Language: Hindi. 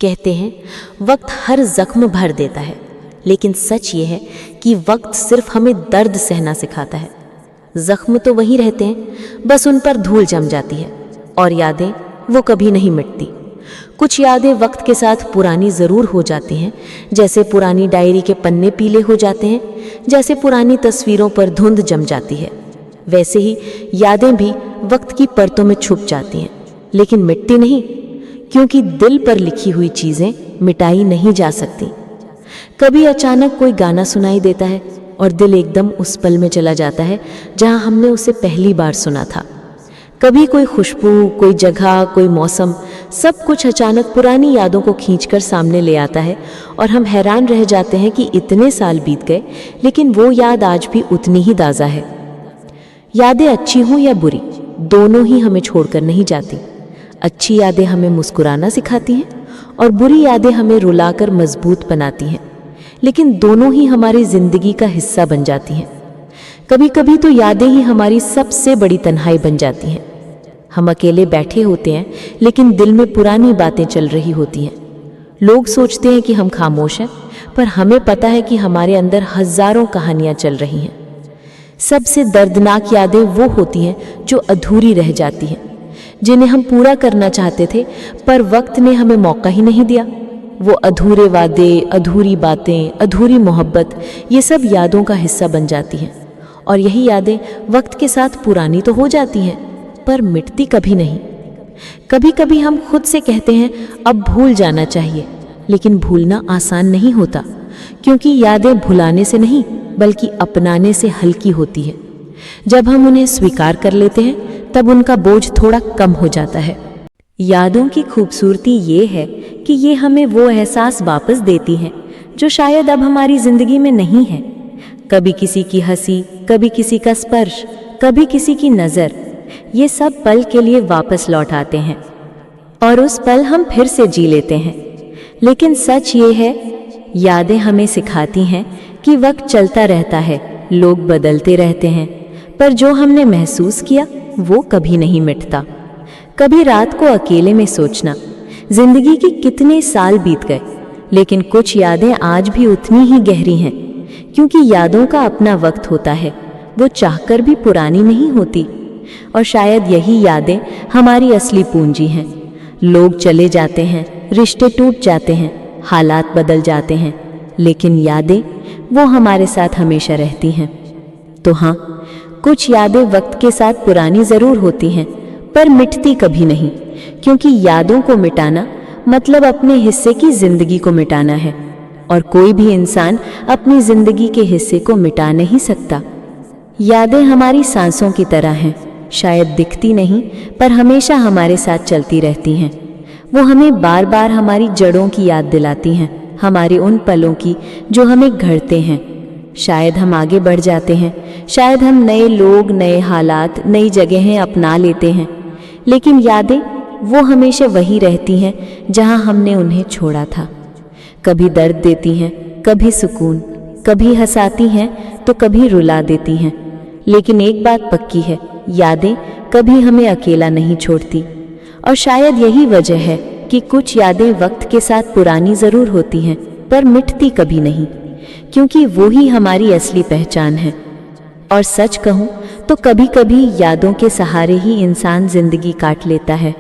कहते हैं वक्त हर जख्म भर देता है, लेकिन सच ये है कि वक्त सिर्फ हमें दर्द सहना सिखाता है। जख्म तो वही रहते हैं, बस उन पर धूल जम जाती है, और यादें वो कभी नहीं मिटती। कुछ यादें वक्त के साथ पुरानी ज़रूर हो जाती हैं, जैसे पुरानी डायरी के पन्ने पीले हो जाते हैं, जैसे पुरानी तस्वीरों पर धुंध जम जाती है। वैसे ही यादें भी वक्त की परतों में छुप जाती हैं, लेकिन मिटती नहीं, क्योंकि दिल पर लिखी हुई चीज़ें मिटाई नहीं जा सकती। कभी अचानक कोई गाना सुनाई देता है और दिल एकदम उस पल में चला जाता है जहां हमने उसे पहली बार सुना था। कभी कोई खुशबू, कोई जगह, कोई मौसम, सब कुछ अचानक पुरानी यादों को खींचकर सामने ले आता है और हम हैरान रह जाते हैं कि इतने साल बीत गए, लेकिन वो याद आज भी उतनी ही ताज़ा है। यादें अच्छी हों या बुरी, दोनों ही हमें छोड़कर नहीं जाती। अच्छी यादें हमें मुस्कुराना सिखाती हैं और बुरी यादें हमें रुलाकर मजबूत बनाती हैं, लेकिन दोनों ही हमारी ज़िंदगी का हिस्सा बन जाती हैं। कभी कभी तो यादें ही हमारी सबसे बड़ी तन्हाई बन जाती हैं। हम अकेले बैठे होते हैं, लेकिन दिल में पुरानी बातें चल रही होती हैं। लोग सोचते हैं कि हम खामोश हैं, पर हमें पता है कि हमारे अंदर हज़ारों कहानियाँ चल रही हैं। सबसे दर्दनाक यादें वो होती हैं जो अधूरी रह जाती हैं, जिन्हें हम पूरा करना चाहते थे पर वक्त ने हमें मौका ही नहीं दिया। वो अधूरे वादे, अधूरी बातें, अधूरी मोहब्बत, ये सब यादों का हिस्सा बन जाती हैं। और यही यादें वक्त के साथ पुरानी तो हो जाती हैं, पर मिटती कभी नहीं। कभी कभी हम खुद से कहते हैं अब भूल जाना चाहिए, लेकिन भूलना आसान नहीं होता, क्योंकि यादें भुलाने से नहीं बल्कि अपनाने से हल्की होती है। जब हम उन्हें स्वीकार कर लेते हैं तब उनका बोझ थोड़ा कम हो जाता है। यादों की खूबसूरती ये है कि ये हमें वो एहसास वापस देती हैं जो शायद अब हमारी ज़िंदगी में नहीं है। कभी किसी की हंसी, कभी किसी का स्पर्श, कभी किसी की नज़र, ये सब पल के लिए वापस लौट आते हैं और उस पल हम फिर से जी लेते हैं। लेकिन सच ये है, यादें हमें सिखाती हैं कि वक्त चलता रहता है, लोग बदलते रहते हैं, पर जो हमने महसूस किया वो कभी नहीं मिटता। कभी रात को अकेले में सोचना, जिंदगी के कितने साल बीत गए, लेकिन कुछ यादें आज भी उतनी ही गहरी हैं, क्योंकि यादों का अपना वक्त होता है, वो चाहकर भी पुरानी नहीं होती। और शायद यही यादें हमारी असली पूंजी हैं। लोग चले जाते हैं, रिश्ते टूट जाते हैं, हालात बदल जाते हैं, लेकिन यादें वो हमारे साथ हमेशा रहती हैं। तो हाँ, कुछ यादें वक्त के साथ पुरानी ज़रूर होती हैं, पर मिटती कभी नहीं, क्योंकि यादों को मिटाना मतलब अपने हिस्से की ज़िंदगी को मिटाना है, और कोई भी इंसान अपनी ज़िंदगी के हिस्से को मिटा नहीं सकता। यादें हमारी सांसों की तरह हैं, शायद दिखती नहीं पर हमेशा हमारे साथ चलती रहती हैं। वो हमें बार बार हमारी जड़ों की याद दिलाती हैं, हमारे उन पलों की जो हमें घड़ते हैं। शायद हम आगे बढ़ जाते हैं, शायद हम नए लोग, नए हालात, नई जगहें अपना लेते हैं, लेकिन यादें वो हमेशा वही रहती हैं जहां हमने उन्हें छोड़ा था। कभी दर्द देती हैं, कभी सुकून, कभी हंसाती हैं तो कभी रुला देती हैं, लेकिन एक बात पक्की है, यादें कभी हमें अकेला नहीं छोड़ती। और शायद यही वजह है कि कुछ यादें वक्त के साथ पुरानी ज़रूर होती हैं, पर मिटती कभी नहीं, क्योंकि वो ही हमारी असली पहचान है। और सच कहूँ तो कभी कभी यादों के सहारे ही इंसान ज़िंदगी काट लेता है।